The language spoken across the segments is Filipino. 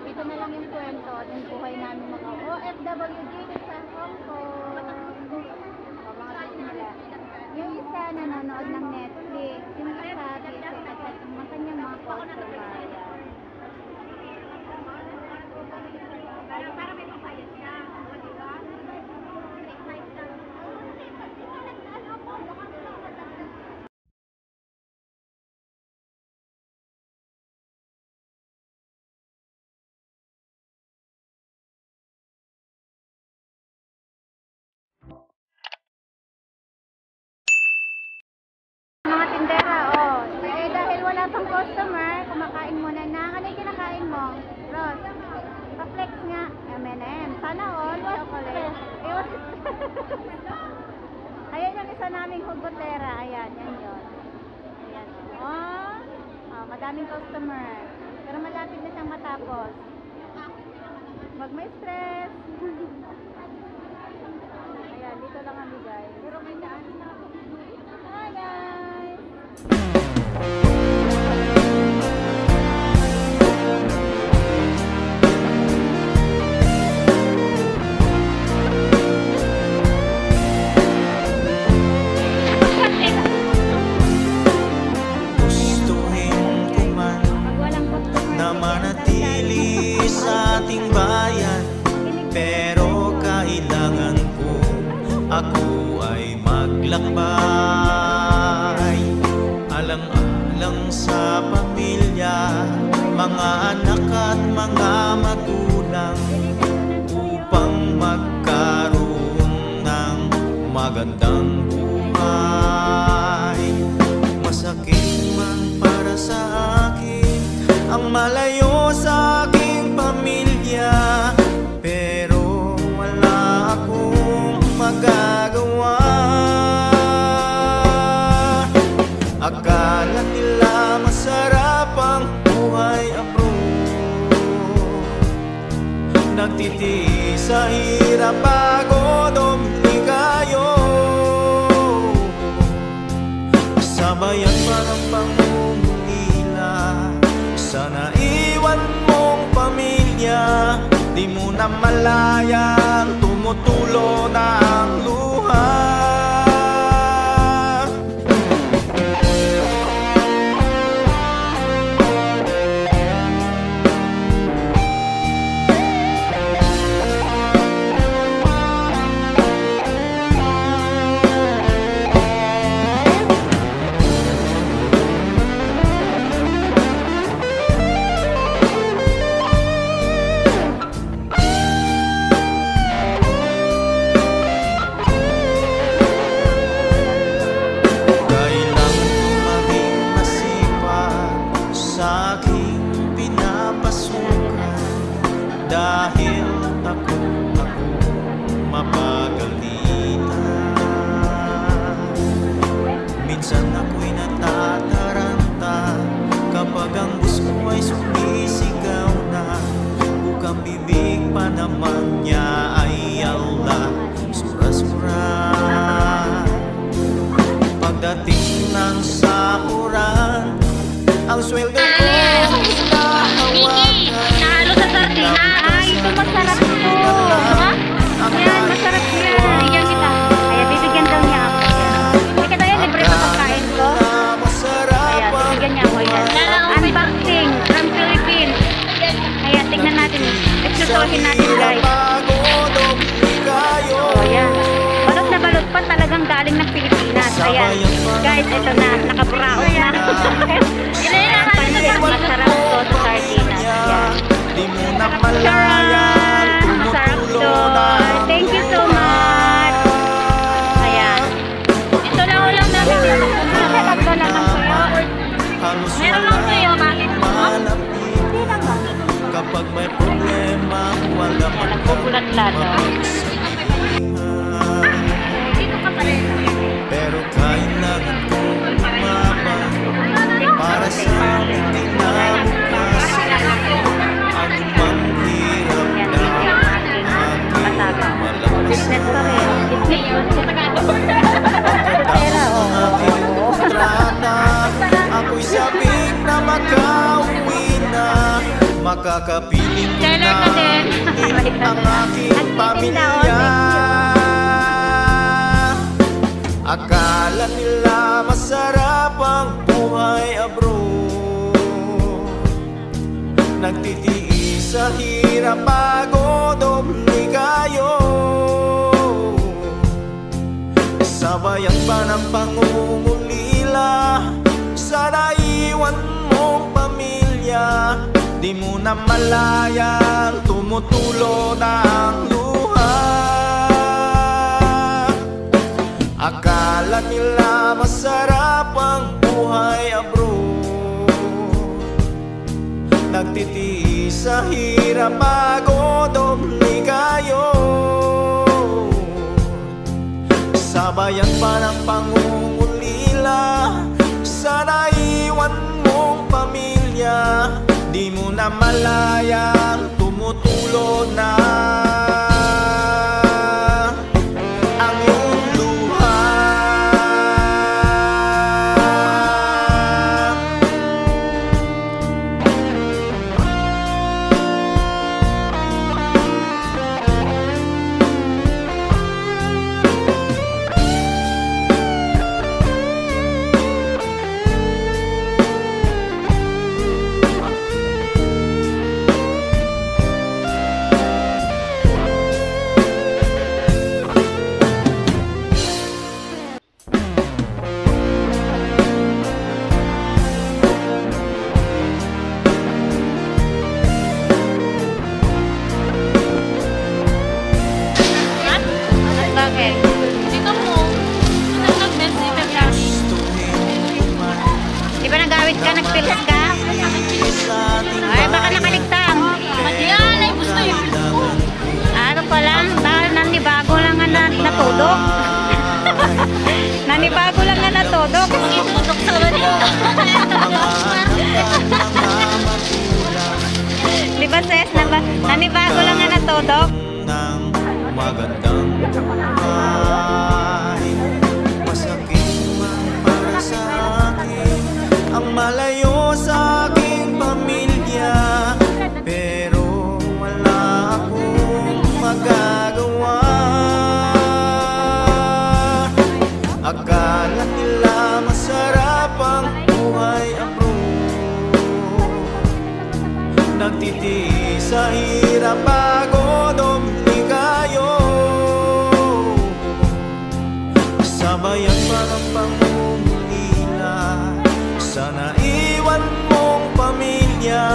ito na lang yung kwento at yung buhay namin mga OFW dito sa Hong Kong. O, mga bit nila. Yung isa nanonood ng Netflix, yung isa busy at yung kanyang mga customer. Para may papayas ka. Mga tindera, oh. Eh, dahil wala pang customer, kumakain muna na. Ano yung kinakain mo? Ross? Pa-flex nga. M&M. Sana all. Chocolate. Ewan. Ayan yung isa naming hugotera. Ayan, yan yun. Ayan, oh. Oh, madaming customer. Pero malapit na siyang matapos. Wag may stress. Ayan, dito lang kami guys. Pero may daan na ako. Hi guys! Gustuhin ko man na manatili sa ating bayan, pero kailangan ko ako ay maglakbay, alang-alang sa pamilya, mga anak at mga magulang, upang magkaroon ng magandang buhay. Masakit man para sa akin ang malayo sa aking pamilya, pero wala akong magagawa. Akala nila masarap ang buhay abroad, nagtitiis sa hirap, pagod o ligayo. Sabayan pa ng pangungulila sa naiwan mong pamilya, di mo na malayang tumutulo na ang luha. Dahil ako mapagalitan, minsan ako'y natataranta kapag ang bus ko ay sumisigaw na, bukang bibig pa naman niya ay Allah, sura-sura. Pagdating ng sakuran, ang sweldo ko hinahawakan. Nahalo sa sardinas. Ay, ito masarap ito. Ayan, masarap yan. Bigyan kita. Ayan, bibigyan daw niya ako. Bigyan daw yan, libre sa pagkain ko. Ayan, bibigyan niya ako yan. Unboxing from Philippines. Ayan, tignan natin. Eksusohin natin guys. Oh, ayan. Balot na balot pa, talagang galing ng Pilipinas. Ayan, guys, ito na. Nakaburaot na. Masarap to sa sardinas. Ayan. Di mo na malayang tumutulo na. Thank you so much. Ayan. Ito lang ulang namin. Tatlo lang ang tuyo. Meron lang tuyo. Bakit mo? Hindi lang ba? Kapag may problema, wala Nagpupulat-lat. Dito ka pa rin. pero kailangan kong umabang para sa kinabukasan. Anumang hirap na aking malakas. Business pa rin. Pera, oo. Ako'y sabik na makauwi na, Pagkakapiling ko Seller ka din. na ang aking pamilya. Akala nila masarap ang buhay abroad. Nagtitiis sa hirap, pagod, obligayo. Sabayan pa ng pangungulila sa naiwan mong pamilya. Di mo na malayang tumutulo ng luha. Akala nila masarap ang buhay abroad. Nagtitiis sa hirap, pagod, obligayo. Sabayan pa ng pangungulila sa naiwan mong pamilya. Di mo na malayang tumutulo na ang iyong luha. Bakit? Ikaw mo. Ano nag-message na lang? Di ba nagawit ka, nagpilis ka? Ay, baka nakaligtam. Yan, ay gusto yun. Ano pala, dahil nanibago lang nga natudok. Nanibago lang nga natudok. Itutok sa kanila. Di ba, Ses? Nanibago lang nga natudok. Ng magandang buhay. Masakit man para sa akin ang malayo sa aking pamilya. Pero wala akong magagawa. Akala nila masarap ang buhay abroad. Nagtitiis sa hirap, pagod, obligayo. Sabayan pa ng pangungulila sa naiwan mong pamilya.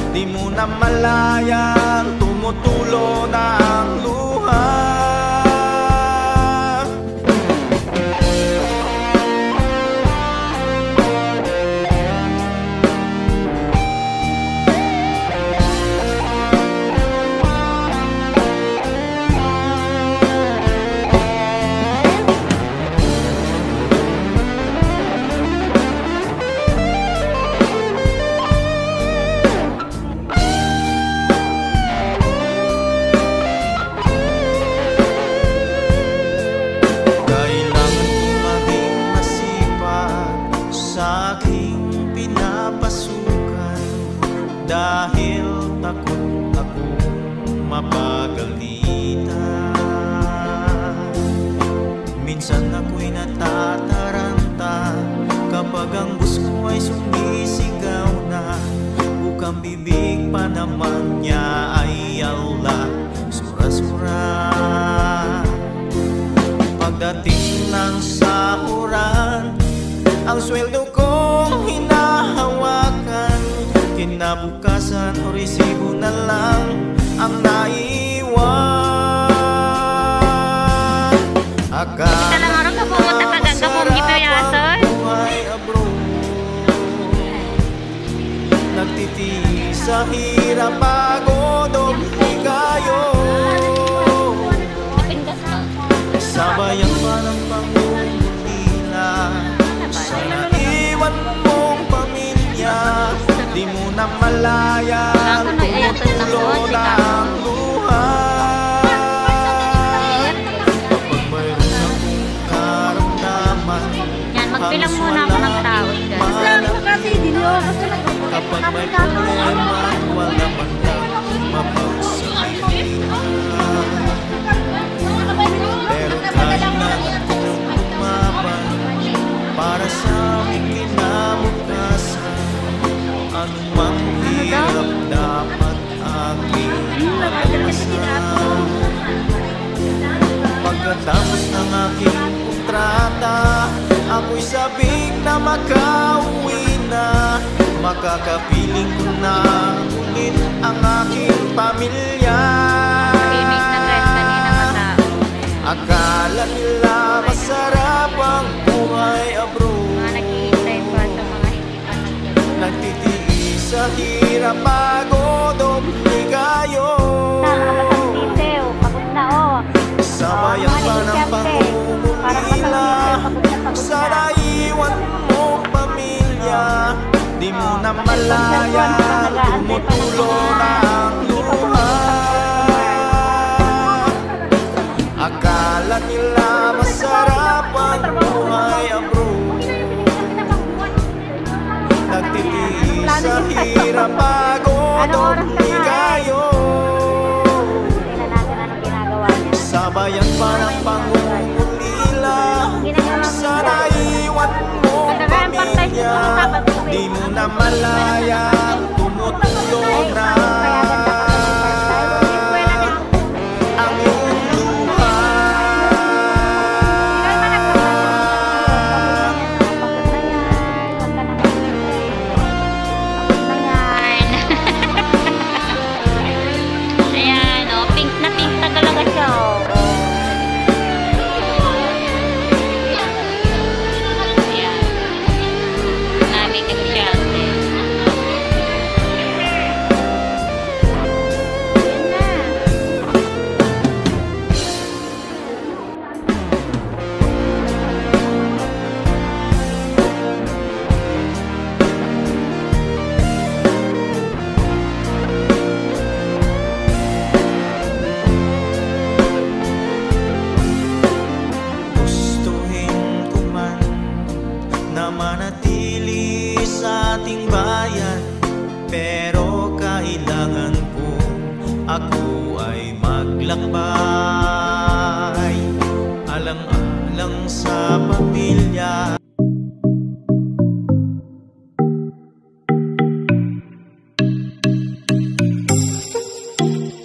Di mo na malayang tumutulo ng luha. Dahil takot ako mapagalitan. Minsan ako'y natataranta kapag ang bus ko ay sumisigaw na. Bukang bibig pa naman niya ay ala, sura-sura. Pagdating ng sahuran, ang sweldo kong hinahawakan. Kinabukasan o resibo na lang ang naiwan. Akala Talang araw ka pumunta ka gagawin gipiyason. buhay abroad. Nagtitiis sa hirap, pagod, obligayo. Sabayan pa ng pangungulila sa naiwan mong pamilya. Di mo na malayang tumutulo ng luha. Kapag mayroon akong karamdaman, Yan, magbilang muna ako ng tao. kapag may problema, wala man makauwi na, makakapiling ko na ulit ang aking pamilya. Tahimik na guys, kanina matao. Akala nila masarap ang buhay abroad, Mga naghihintay pa sa mga hindi pa nagdating. nagtitiis sa hirap, pagod o ligayo. Nakamatang sisiw, pagod na oh. Sabayan pa ng pangungulila, sana iwan mong pamilya. Di mo na malaya, tumutulo na ang luha. Akala nila masarap ang buhay abroad, nagtitiis sa hirap, pagod o ligayo. Tingnan natin anong ginagawa niya. Sabayan pa ng pangungulila, sana iwan mo pamilya. Di mo na malaya, tumutulo na ang iyong luha. Ayan, oh, pink na talaga siya, oh. Ayan. Naming nag-shelter. Ayan na. Gustuhin ko man na manatili sa ating bayan, pero kailangan ko ako ay maglakbay, alang-alang sa pamilya.